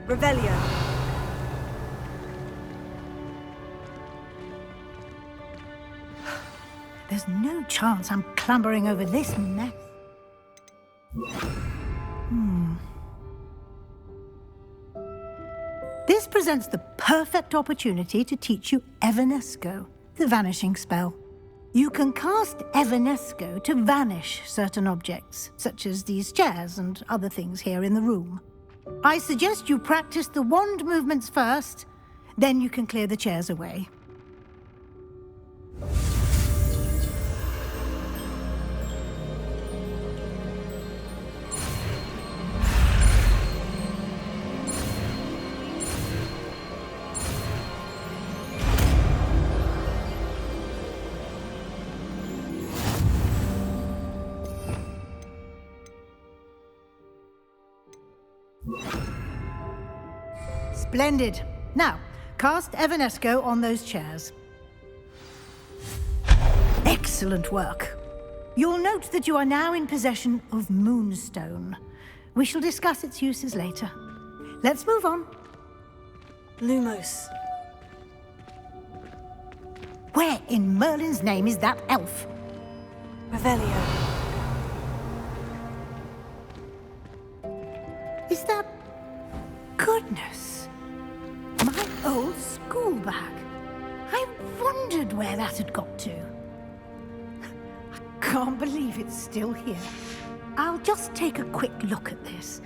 Revelio. There's no chance I'm clambering over this mess. This presents the perfect opportunity to teach you Evanesco, the vanishing spell. You can cast Evanesco to vanish certain objects, such as these chairs and other things here in the room. I suggest you practice the wand movements first, then you can clear the chairs away. Splendid. Now, cast Evanesco on those chairs. Excellent work. You'll note that you are now in possession of Moonstone. We shall discuss its uses later. Let's move on. Lumos. Where in Merlin's name is that elf? Revelio. Is that... Goodness. My old school bag. I wondered where that had got to. I can't believe it's still here. I'll just take a quick look at this.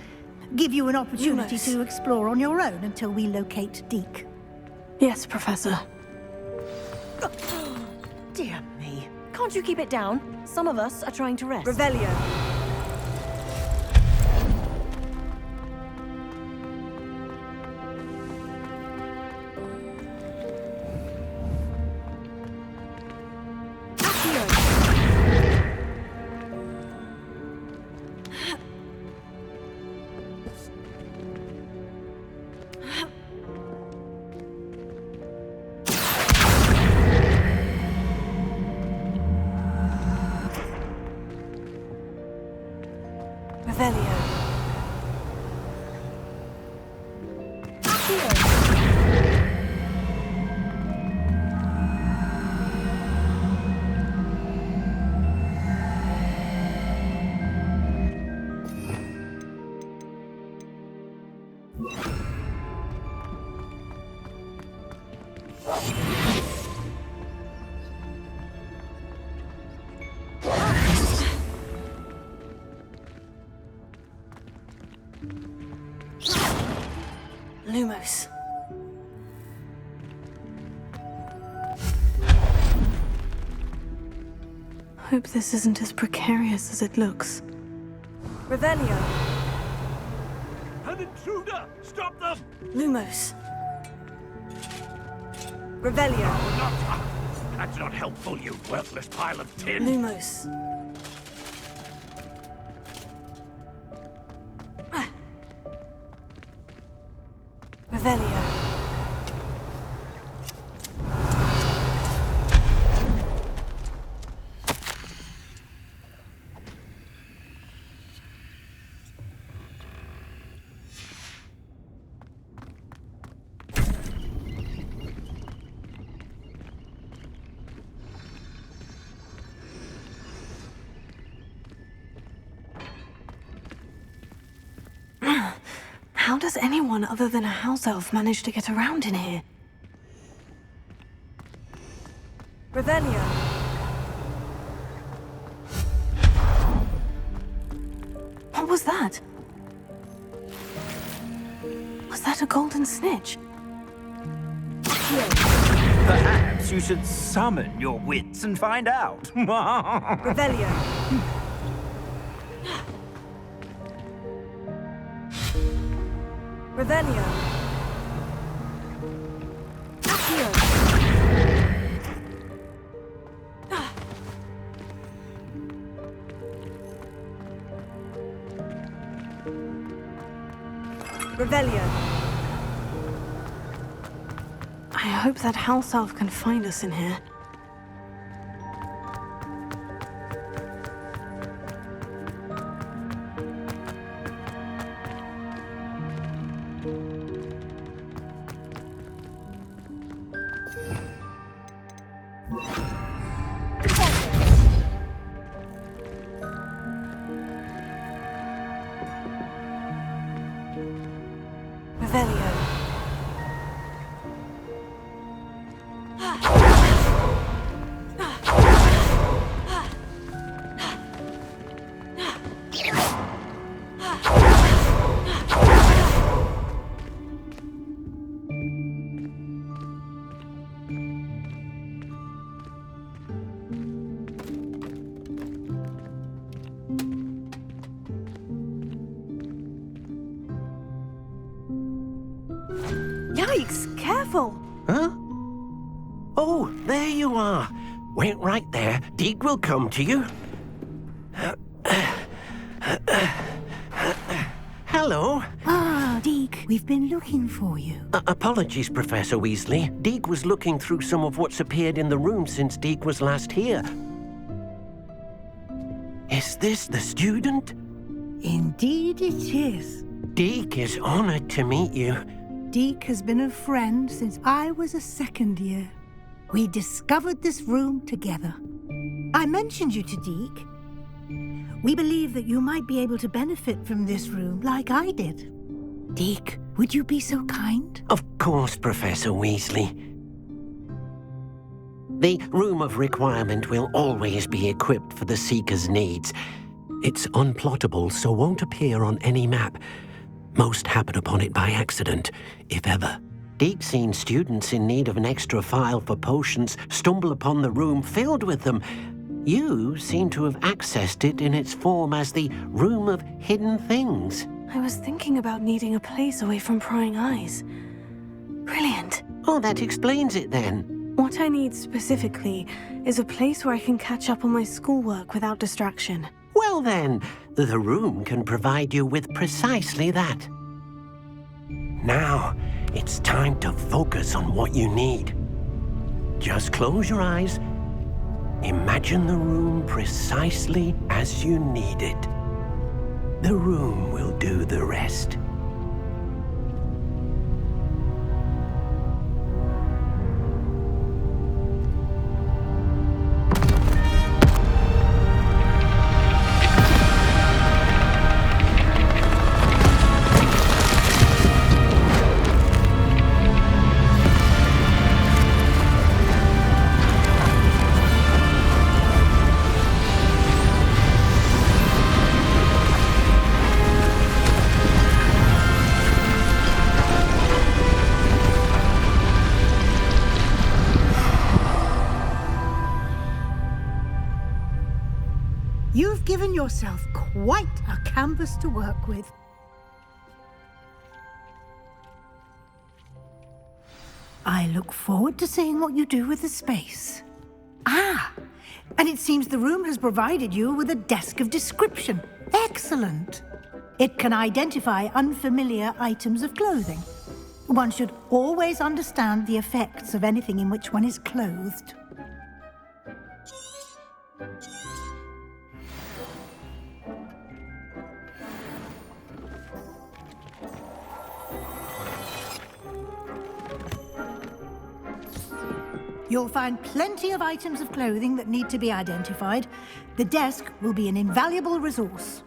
Give you an opportunity to explore on your own until we locate Deke. Yes, Professor. Dear me. Can't you keep it down? Some of us are trying to rest. Revelio. Revelio. Lumos. Hope this isn't as precarious as it looks. Revelio. An intruder! Stop them! Lumos. Revelio. Not. That's not helpful, you worthless pile of tin. Lumos. Revelio. How does anyone other than a house elf manage to get around in here? Revelio. What was that? Was that a golden snitch? Perhaps you should summon your wits and find out. Revelio. Revelio. Accio. Revelio. I hope that house elf can find us in here. Revelio. Yikes! Careful! Huh? Oh, there you are. Wait right there. Deek will come to you. Hello. Ah, Deke, we've been looking for you. Apologies, Professor Weasley. Deek was looking through some of what's appeared in the room since Deek was last here. Is this the student? Indeed it is. Deek is honored to meet you. Deke has been a friend since I was a second year. We discovered this room together. I mentioned you to Deke. We believe that you might be able to benefit from this room like I did. Deke, would you be so kind? Of course, Professor Weasley. The Room of Requirement will always be equipped for the Seeker's needs. It's unplottable, so won't appear on any map. Most happen upon it by accident, if ever. Deke's seen students in need of an extra file for potions stumble upon the room filled with them. You seem to have accessed it in its form as the Room of Hidden Things. I was thinking about needing a place away from prying eyes. Brilliant. Oh, that explains it then. What I need specifically is a place where I can catch up on my schoolwork without distraction. Well then, the room can provide you with precisely that. Now, it's time to focus on what you need. Just close your eyes. Imagine the room precisely as you need it. The room will do the rest. You've given yourself quite a canvas to work with. I look forward to seeing what you do with the space. Ah, and it seems the room has provided you with a desk of description. Excellent. It can identify unfamiliar items of clothing. One should always understand the effects of anything in which one is clothed. You'll find plenty of items of clothing that need to be identified. The desk will be an invaluable resource.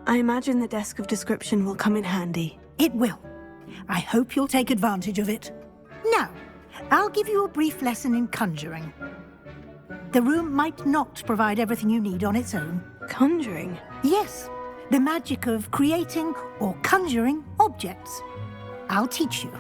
I imagine the desk of description will come in handy. It will. I hope you'll take advantage of it. Now, I'll give you a brief lesson in conjuring. The room might not provide everything you need on its own. Conjuring? Yes, the magic of creating or conjuring objects. I'll teach you.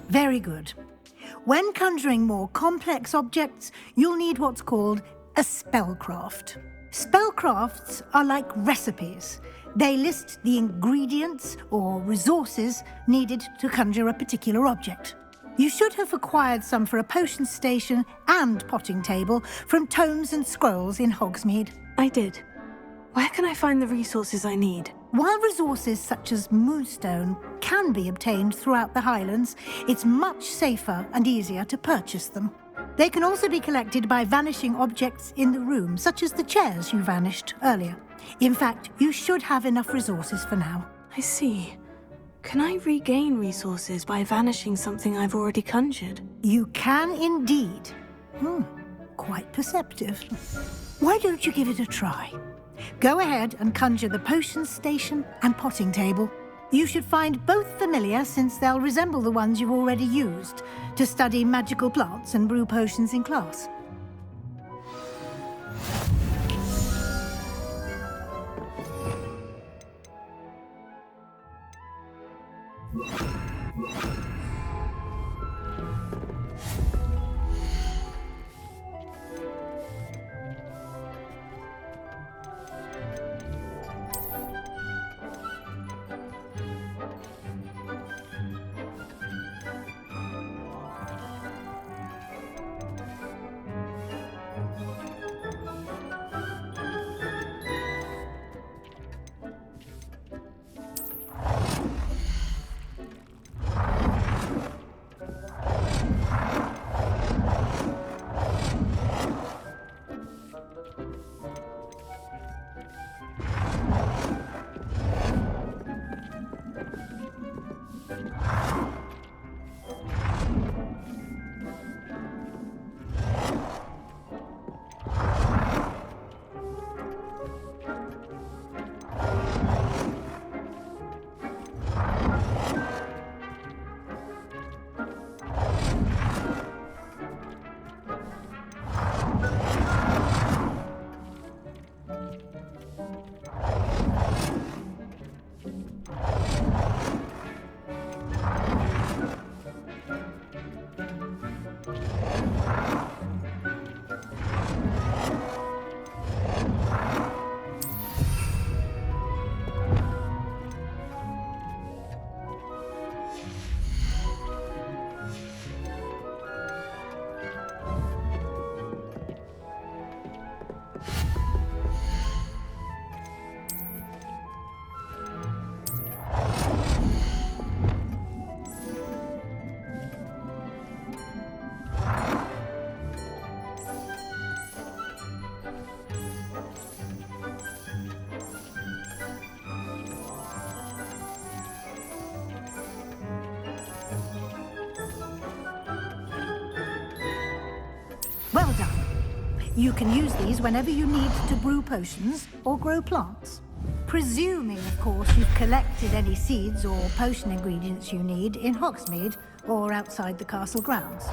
Very good. When conjuring more complex objects, you'll need what's called a spellcraft. Spellcrafts are like recipes. They list the ingredients or resources needed to conjure a particular object. You should have acquired some for a potion station and potting table from tomes and scrolls in Hogsmeade. I did. Where can I find the resources I need? While resources such as moonstone can be obtained throughout the Highlands, it's much safer and easier to purchase them. They can also be collected by vanishing objects in the room, such as the chairs you vanished earlier. In fact, you should have enough resources for now. I see. Can I regain resources by vanishing something I've already conjured? You can indeed. Quite perceptive. Why don't you give it a try? Go ahead and conjure the potion station and potting table. You should find both familiar, since they'll resemble the ones you've already used to study magical plants and brew potions in class. Well done. You can use these whenever you need to brew potions or grow plants. Presuming, of course, you've collected any seeds or potion ingredients you need in Hogsmeade or outside the castle grounds.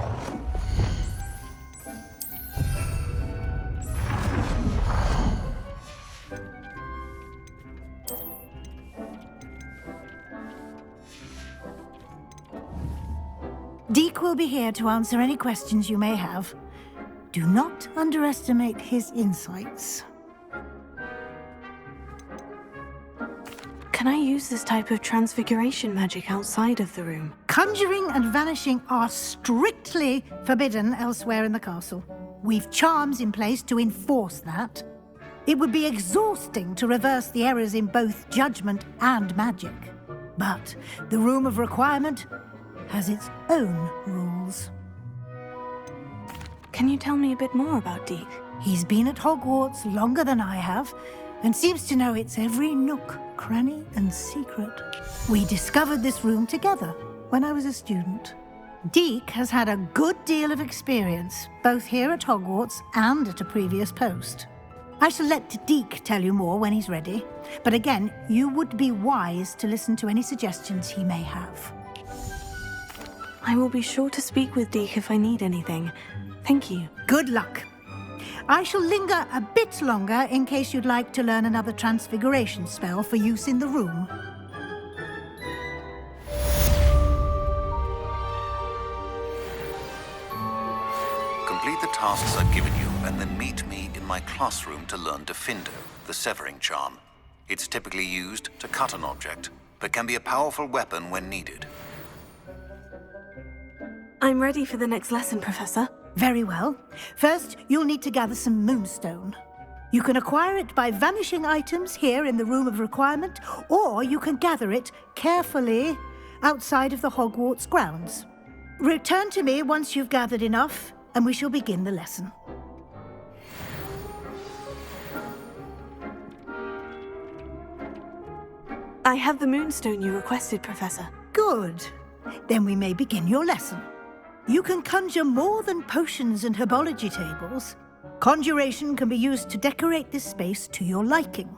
Deek will be here to answer any questions you may have. Do not underestimate his insights. Can I use this type of transfiguration magic outside of the room? Conjuring and vanishing are strictly forbidden elsewhere in the castle. We've charms in place to enforce that. It would be exhausting to reverse the errors in both judgment and magic. But the Room of Requirement has its own rules. Can you tell me a bit more about Deek? He's been at Hogwarts longer than I have, and seems to know its every nook, cranny, and secret. We discovered this room together when I was a student. Deek has had a good deal of experience, both here at Hogwarts and at a previous post. I shall let Deek tell you more when he's ready, but again, you would be wise to listen to any suggestions he may have. I will be sure to speak with Deek if I need anything. Thank you. Good luck. I shall linger a bit longer in case you'd like to learn another transfiguration spell for use in the room. tasks I've given you, and then meet me in my classroom to learn Defindo, the severing charm. It's typically used to cut an object, but can be a powerful weapon when needed. I'm ready for the next lesson, Professor. Very well. First, you'll need to gather some moonstone. You can acquire it by vanishing items here in the Room of Requirement, or you can gather it carefully outside of the Hogwarts grounds. Return to me once you've gathered enough, and we shall begin the lesson. I have the moonstone you requested, Professor. Good. Then we may begin your lesson. You can conjure more than potions and herbology tables. Conjuration can be used to decorate this space to your liking.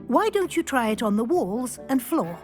Why don't you try it on the walls and floor?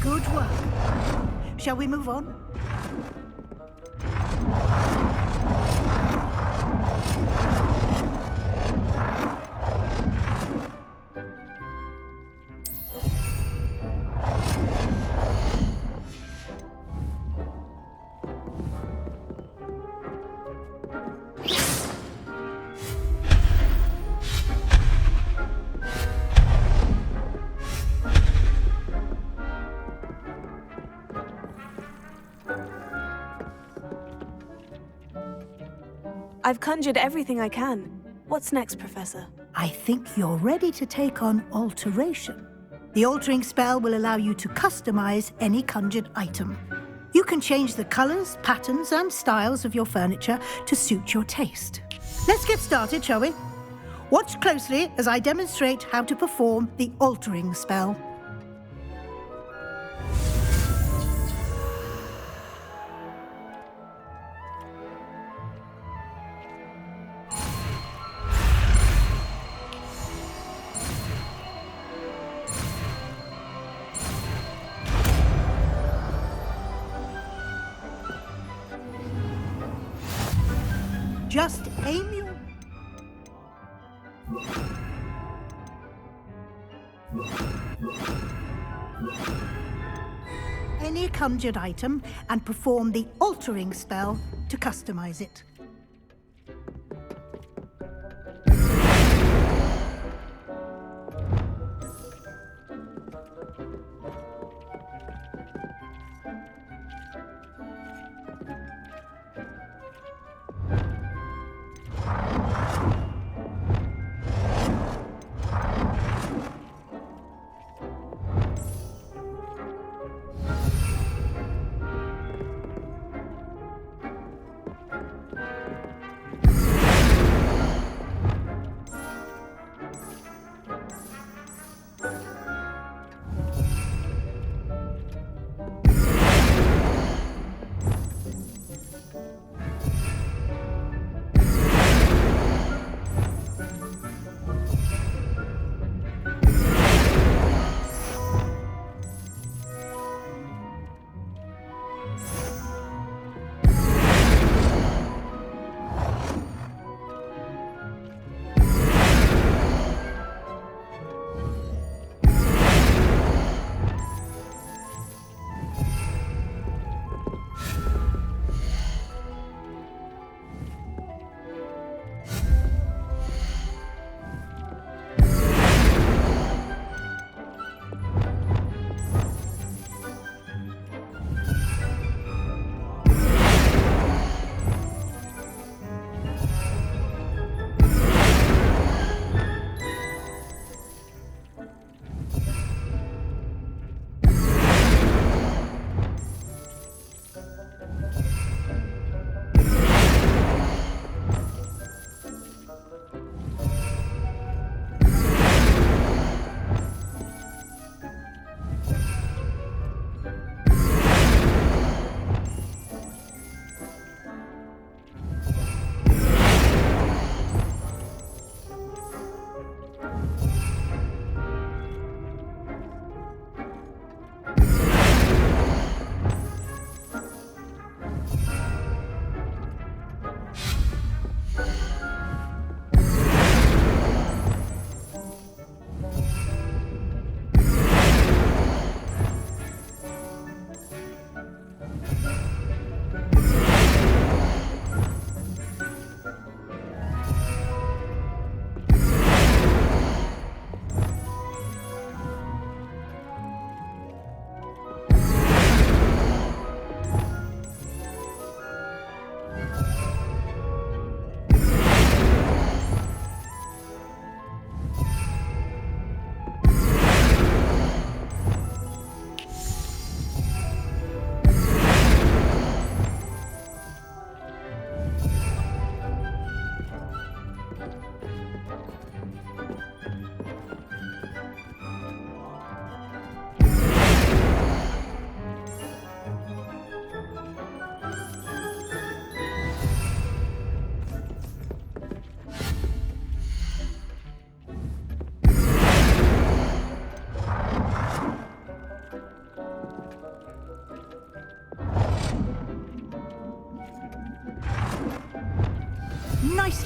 Good work. Shall we move on? I've conjured everything I can. What's next, Professor? I think you're ready to take on alteration. The altering spell will allow you to customize any conjured item. You can change the colors, patterns, and styles of your furniture to suit your taste. Let's get started, shall we? Watch closely as I demonstrate how to perform the altering spell. Just aim your... any conjured item and perform the altering spell to customize it.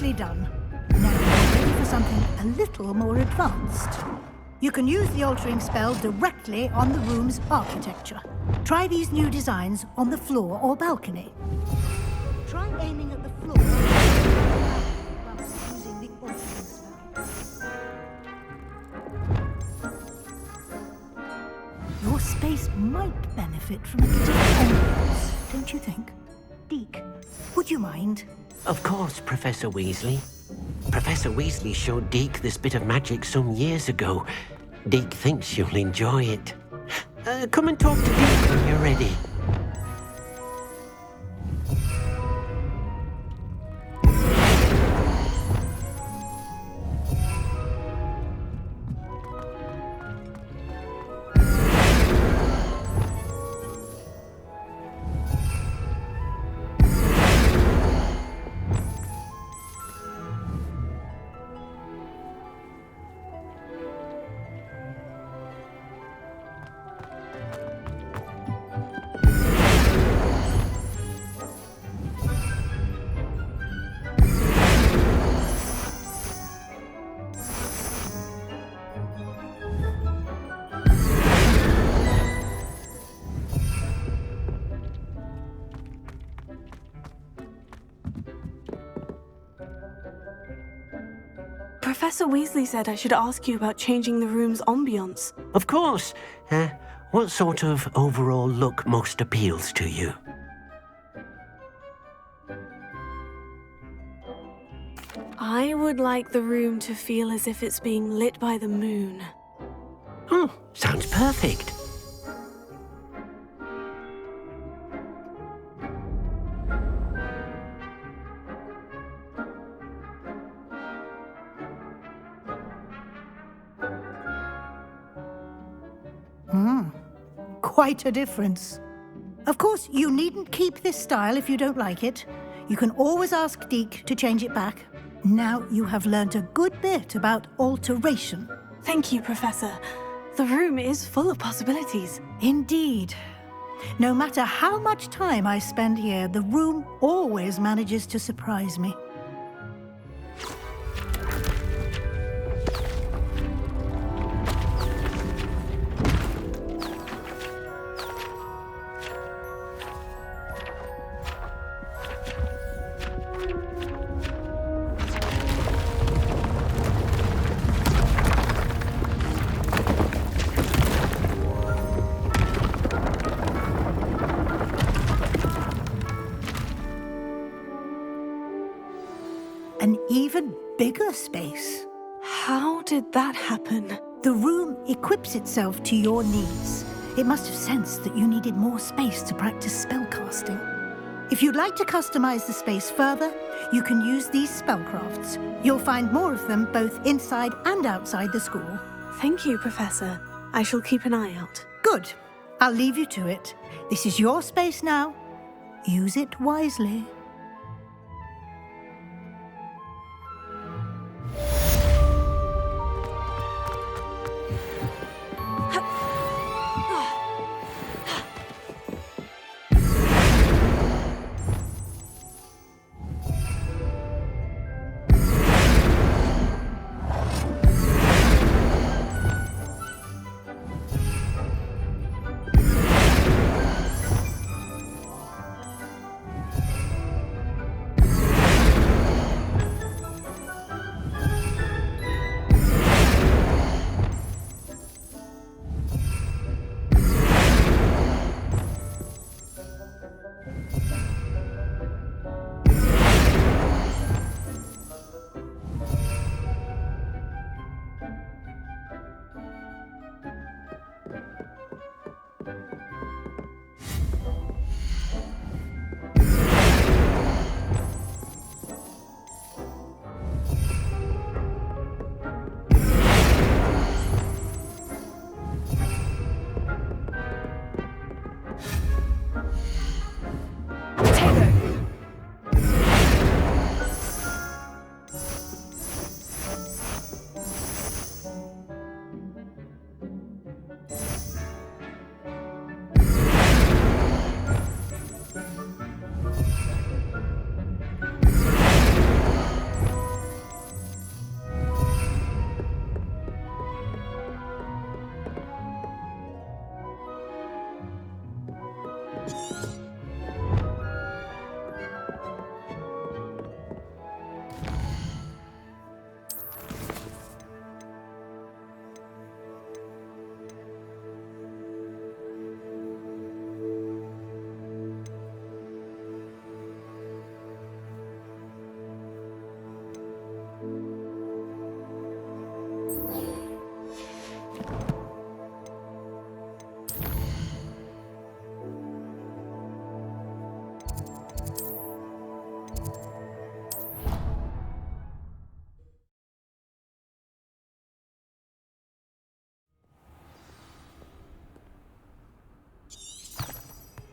Nicely done. Now we're ready for something a little more advanced. You can use the altering spell directly on the room's architecture. Try these new designs on the floor or balcony. Try aiming at the floor using the altering spell. Your space might benefit from a bit of ambience, don't you think? Deke, would you mind? Of course, Professor Weasley. Professor Weasley showed Deke this bit of magic some years ago. Deke thinks you'll enjoy it. Come and talk to Deke when you're ready. Professor Weasley said I should ask you about changing the room's ambience. Of course. What sort of overall look most appeals to you? I would like the room to feel as if it's being lit by the moon. Oh, sounds perfect. Quite a difference. Of course, you needn't keep this style if you don't like it. You can always ask Deke to change it back. Now you have learnt a good bit about alteration. Thank you, Professor. The room is full of possibilities. Indeed. No matter how much time I spend here, the room always manages to surprise me. An even bigger space. How did that happen? The room equips itself to your needs. It must have sensed that you needed more space to practice spellcasting. If you'd like to customize the space further, you can use these spellcrafts. You'll find more of them both inside and outside the school. Thank you, Professor. I shall keep an eye out. Good. I'll leave you to it. This is your space now. Use it wisely.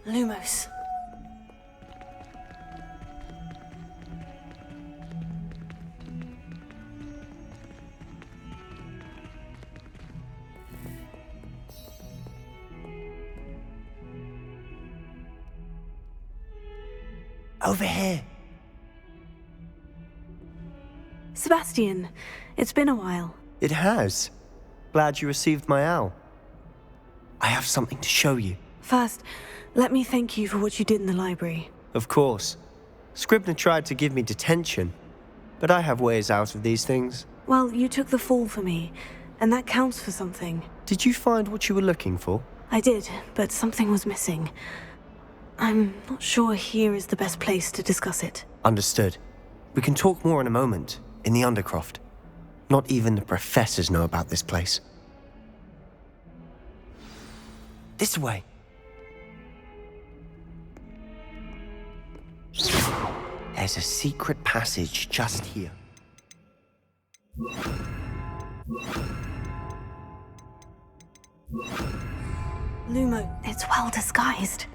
Lumos. Over here. Sebastian, it's been a while. It has. Glad you received my owl. I have something to show you. First, let me thank you for what you did in the library. Of course. Scribner tried to give me detention, but I have ways out of these things. Well, you took the fall for me, and that counts for something. Did you find what you were looking for? I did, but something was missing. I'm not sure here is the best place to discuss it. Understood. We can talk more in a moment, in the Undercroft. Not even the professors know about this place. This way. There's a secret passage just here. Lumo, it's well disguised.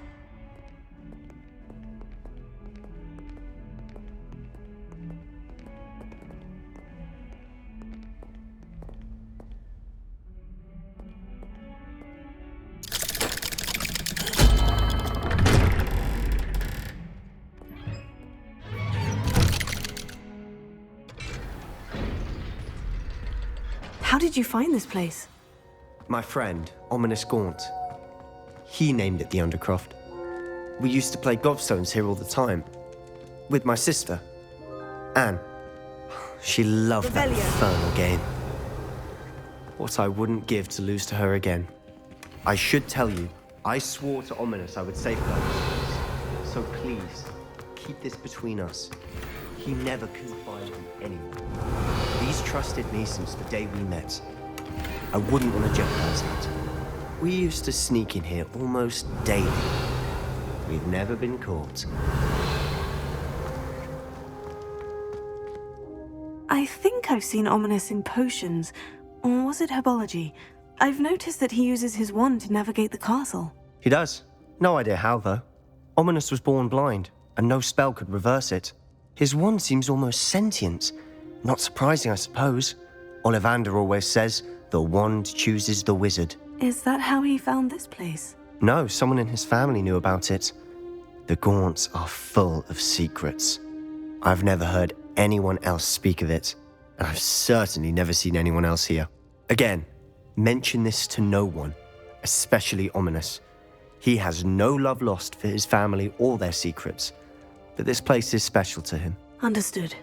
How did you find this place? My friend, Ominous Gaunt. He named it the Undercroft. We used to play gobstones here all the time. With my sister, Anne. She loved that infernal game. What I wouldn't give to lose to her again. I should tell you, I swore to Ominous I would safeguard this. So please, keep this between us. He never confided in anyone. He's trusted me since the day we met. I wouldn't want to jeopardize that. We used to sneak in here almost daily. We've never been caught. I think I've seen Ominous in potions. Or was it herbology? I've noticed that he uses his wand to navigate the castle. He does. No idea how, though. Ominous was born blind, and no spell could reverse it. His wand seems almost sentient. Not surprising, I suppose. Ollivander always says, the wand chooses the wizard. Is that how he found this place? No, someone in his family knew about it. The Gaunts are full of secrets. I've never heard anyone else speak of it, and I've certainly never seen anyone else here. Again, mention this to no one, especially Ominous. He has no love lost for his family or their secrets, but this place is special to him. Understood.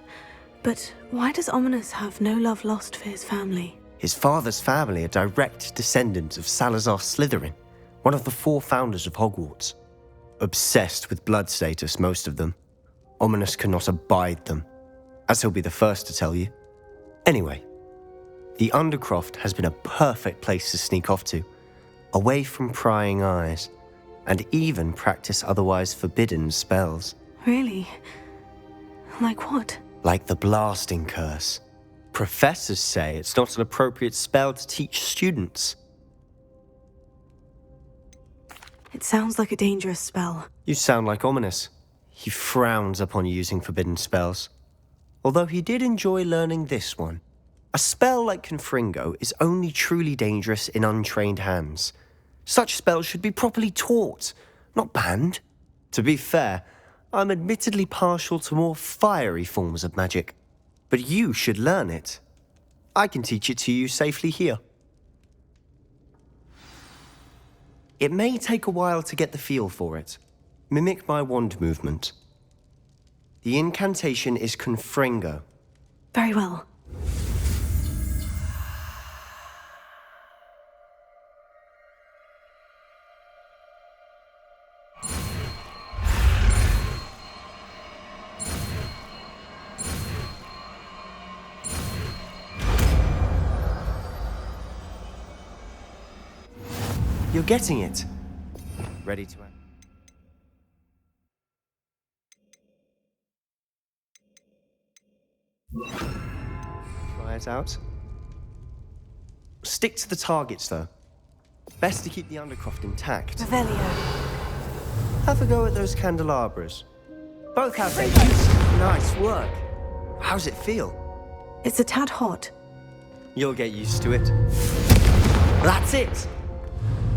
But why does Ominous have no love lost for his family? His father's family are direct descendants of Salazar Slytherin, one of the 4 founders of Hogwarts. Obsessed with blood status, most of them. Ominous cannot abide them, as he'll be the first to tell you. Anyway, the Undercroft has been a perfect place to sneak off to, away from prying eyes, and even practice otherwise forbidden spells. Really? Like what? Like the blasting curse. Professors say it's not an appropriate spell to teach students. It sounds like a dangerous spell. You sound like Ominous. He frowns upon using forbidden spells. Although he did enjoy learning this one. A spell like Confringo is only truly dangerous in untrained hands. Such spells should be properly taught, not banned. To be fair, I'm admittedly partial to more fiery forms of magic. But you should learn it. I can teach it to you safely here. It may take a while to get the feel for it. Mimic my wand movement. The incantation is Confringo. Very well. You're getting it. Ready to act? Try it out. Stick to the targets, though. Best to keep the Undercroft intact. Revelio. Have a go at those candelabras. Both have their use. Nice work. How's it feel? It's a tad hot. You'll get used to it. That's it!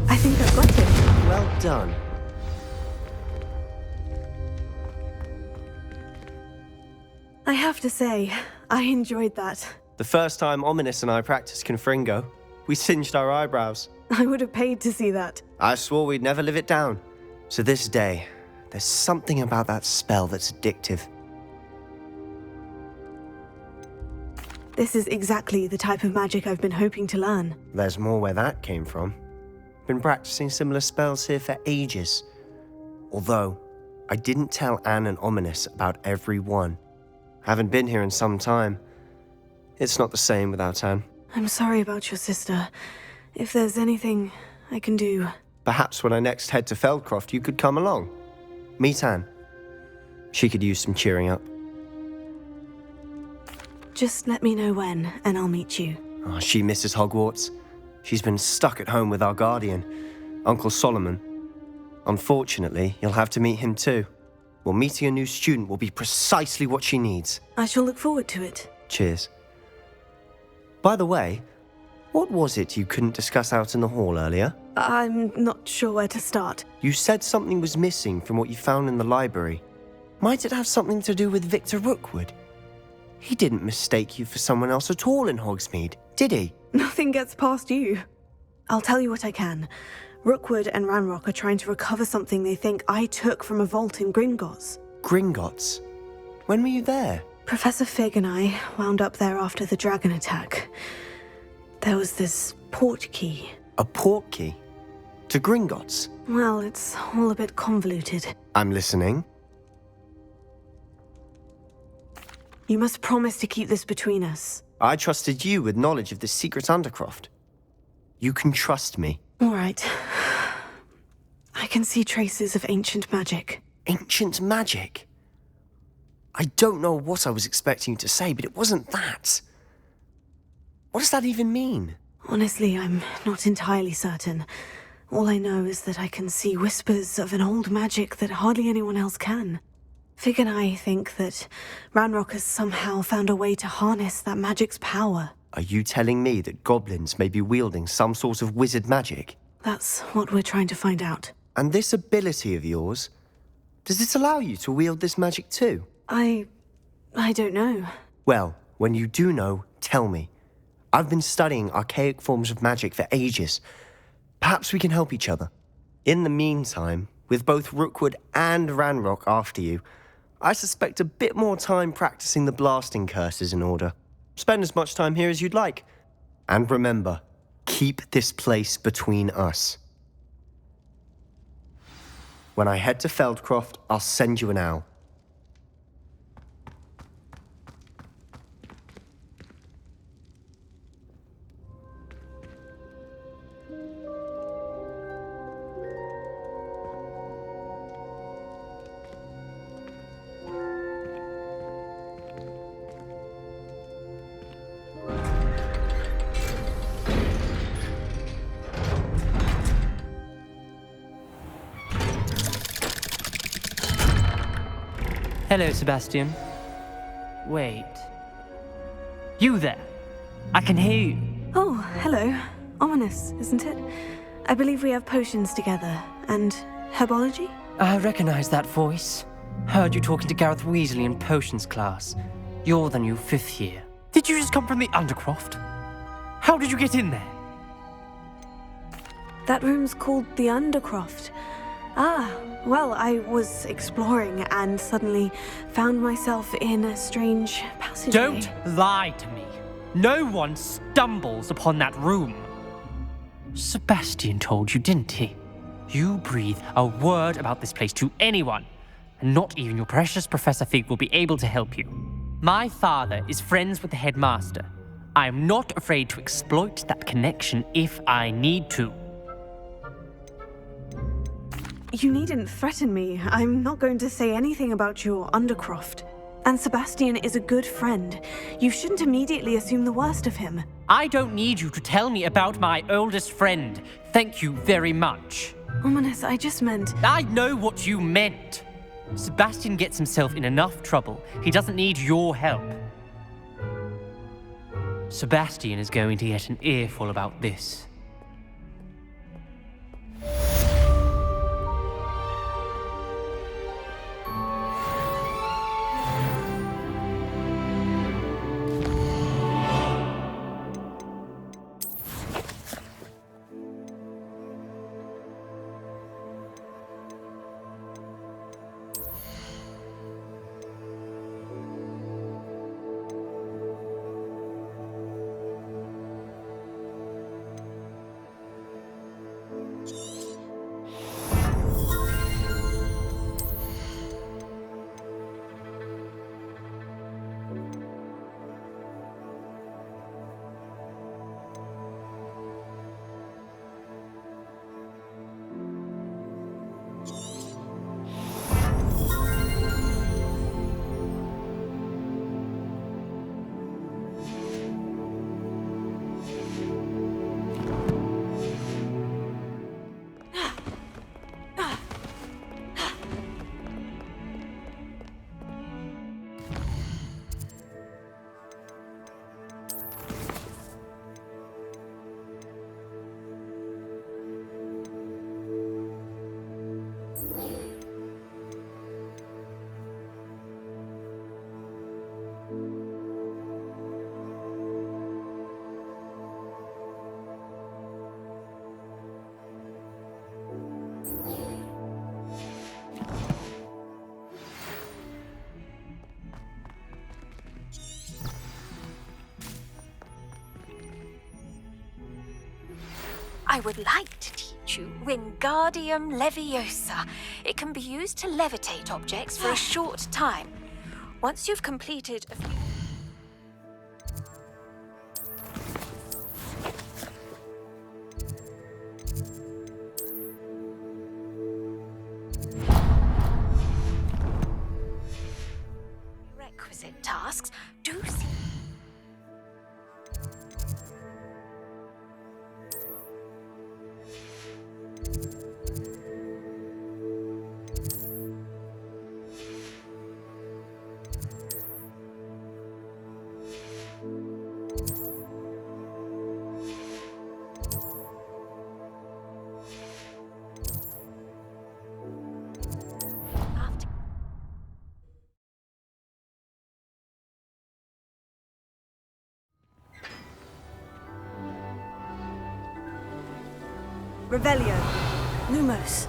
I think I've got it. Well done. I have to say, I enjoyed that. The first time Ominous and I practiced Confringo, we singed our eyebrows. I would have paid to see that. I swore we'd never live it down. So this day, there's something about that spell that's addictive. This is exactly the type of magic I've been hoping to learn. There's more where that came from. Been practicing similar spells here for ages. Although, I didn't tell Anne and Ominous about every one. Haven't been here in some time. It's not the same without Anne. I'm sorry about your sister. If there's anything I can do... Perhaps when I next head to Feldcroft, you could come along. Meet Anne. She could use some cheering up. Just let me know when, and I'll meet you. Oh, she misses Hogwarts. She's been stuck at home with our guardian, Uncle Solomon. Unfortunately, you'll have to meet him too. Well, meeting a new student will be precisely what she needs. I shall look forward to it. Cheers. By the way, what was it you couldn't discuss out in the hall earlier? I'm not sure where to start. You said something was missing from what you found in the library. Might it have something to do with Victor Rookwood? He didn't mistake you for someone else at all in Hogsmeade, did he? Nothing gets past you. I'll tell you what I can. Rookwood and Ranrock are trying to recover something they think I took from a vault in Gringotts. Gringotts? When were you there? Professor Fig and I wound up there after the dragon attack. There was this port key. A port key? To Gringotts? Well, it's all a bit convoluted. I'm listening. You must promise to keep this between us. I trusted you with knowledge of the secret Undercroft. You can trust me. All right. I can see traces of ancient magic. Ancient magic? I don't know what I was expecting you to say, but it wasn't that. What does that even mean? Honestly, I'm not entirely certain. All I know is that I can see whispers of an old magic that hardly anyone else can. Fig and I think that Ranrock has somehow found a way to harness that magic's power. Are you telling me that goblins may be wielding some sort of wizard magic? That's what we're trying to find out. And this ability of yours, does it allow you to wield this magic too? I don't know. Well, when you do know, tell me. I've been studying archaic forms of magic for ages. Perhaps we can help each other. In the meantime, with both Rookwood and Ranrock after you, I suspect a bit more time practicing the blasting curses in order. Spend as much time here as you'd like. And remember, keep this place between us. When I head to Feldcroft, I'll send you an owl. Hello, Sebastian. Wait. You there? I can hear you. Oh, hello. Ominous, isn't it? I believe we have potions together. And herbology? I recognize that voice. Heard you talking to Gareth Weasley in potions class. You're the new 5th year. Did you just come from the Undercroft? How did you get in there? That room's called the Undercroft. Ah, well, I was exploring and suddenly found myself in a strange passageway. Don't lie to me. No one stumbles upon that room. Sebastian told you, didn't he? You breathe a word about this place to anyone, and not even your precious Professor Fig will be able to help you. My father is friends with the headmaster. I am not afraid to exploit that connection if I need to. You needn't threaten me. I'm not going to say anything about your Undercroft. And Sebastian is a good friend. You shouldn't immediately assume the worst of him. I don't need you to tell me about my oldest friend. Thank you very much. Ominous, I just meant... I know what you meant. Sebastian gets himself in enough trouble. He doesn't need your help. Sebastian is going to get an earful about this. I would like to teach you Wingardium Leviosa. It can be used to levitate objects for a short time. Once you've completed a few... requisite tasks, do see... Revelio. Lumos.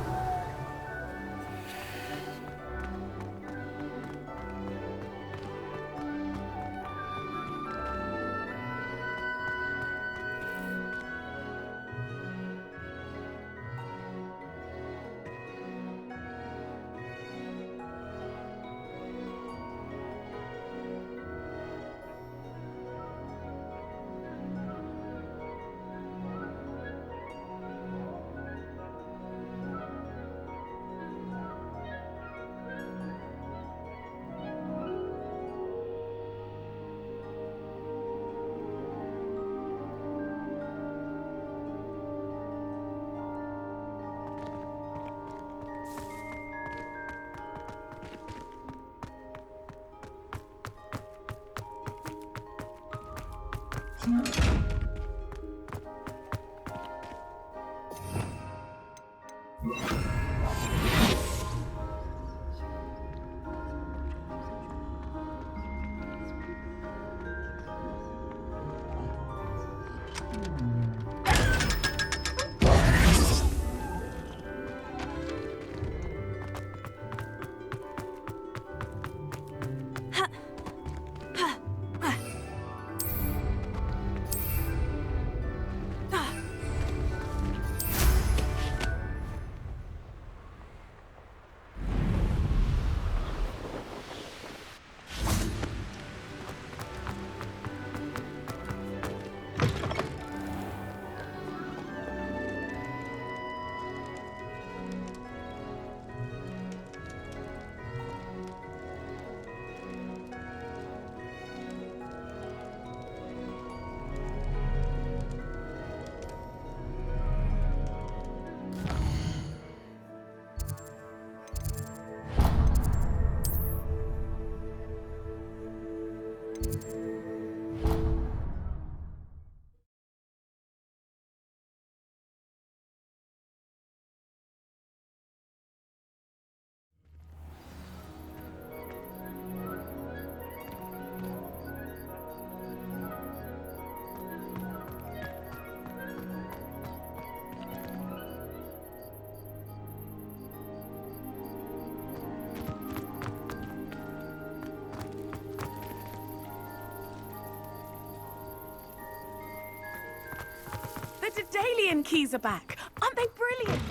Dalian keys are back. Aren't they brilliant?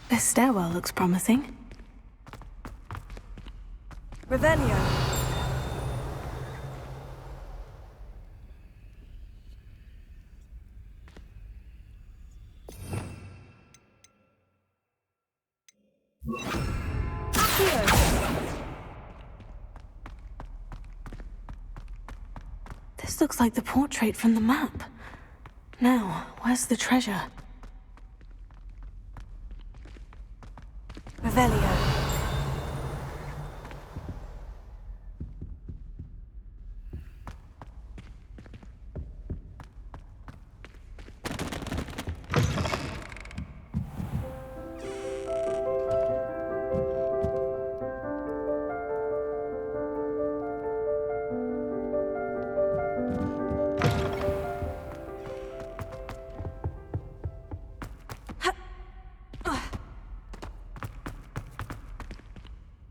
This stairwell looks promising. Revelio. This looks like the portrait from the map. Now, where's the treasure? Revelio.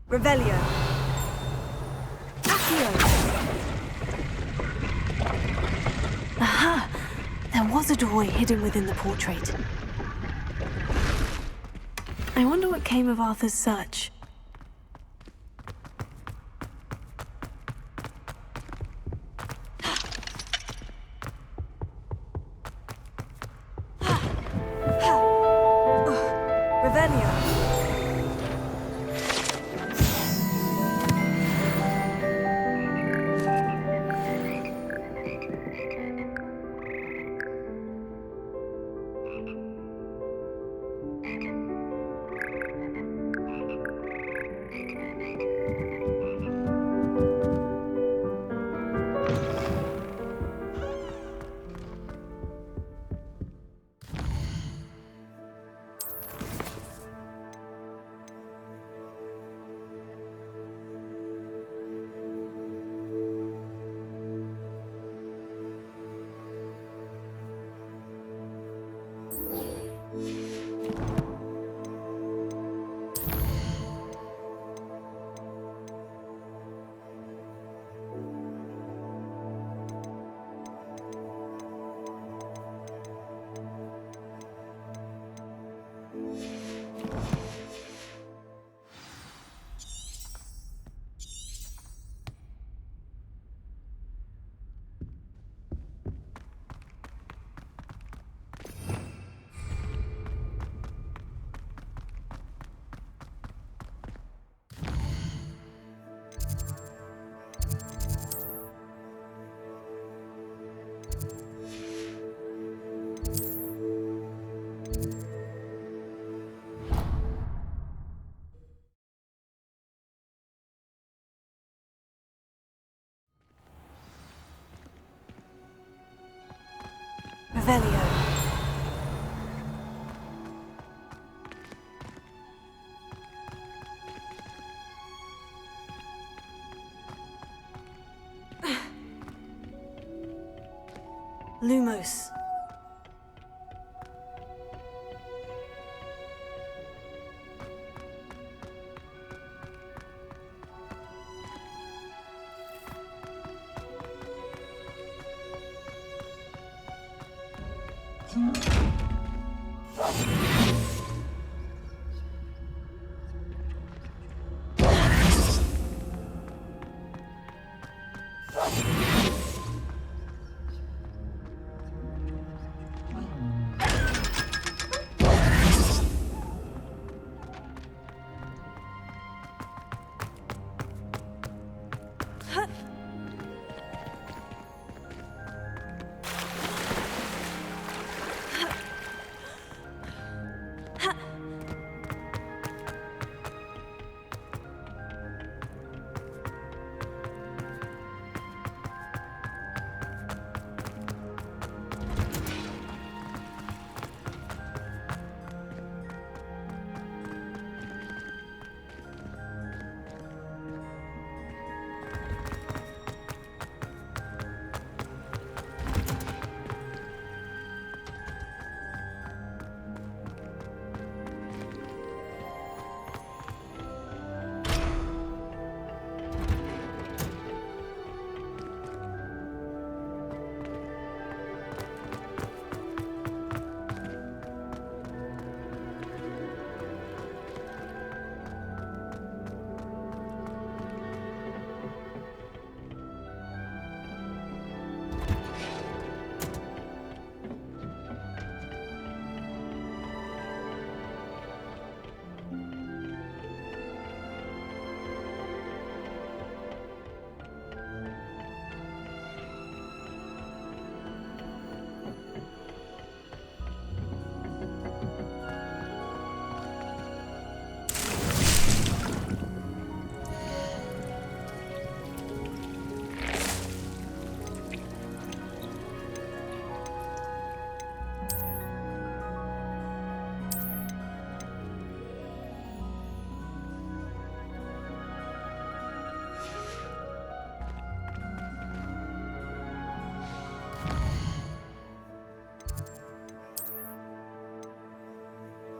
Revelio. Accio. Aha! There was a doorway hidden within the portrait. I wonder what came of Arthur's search. Revelio. Revelio. Lumos.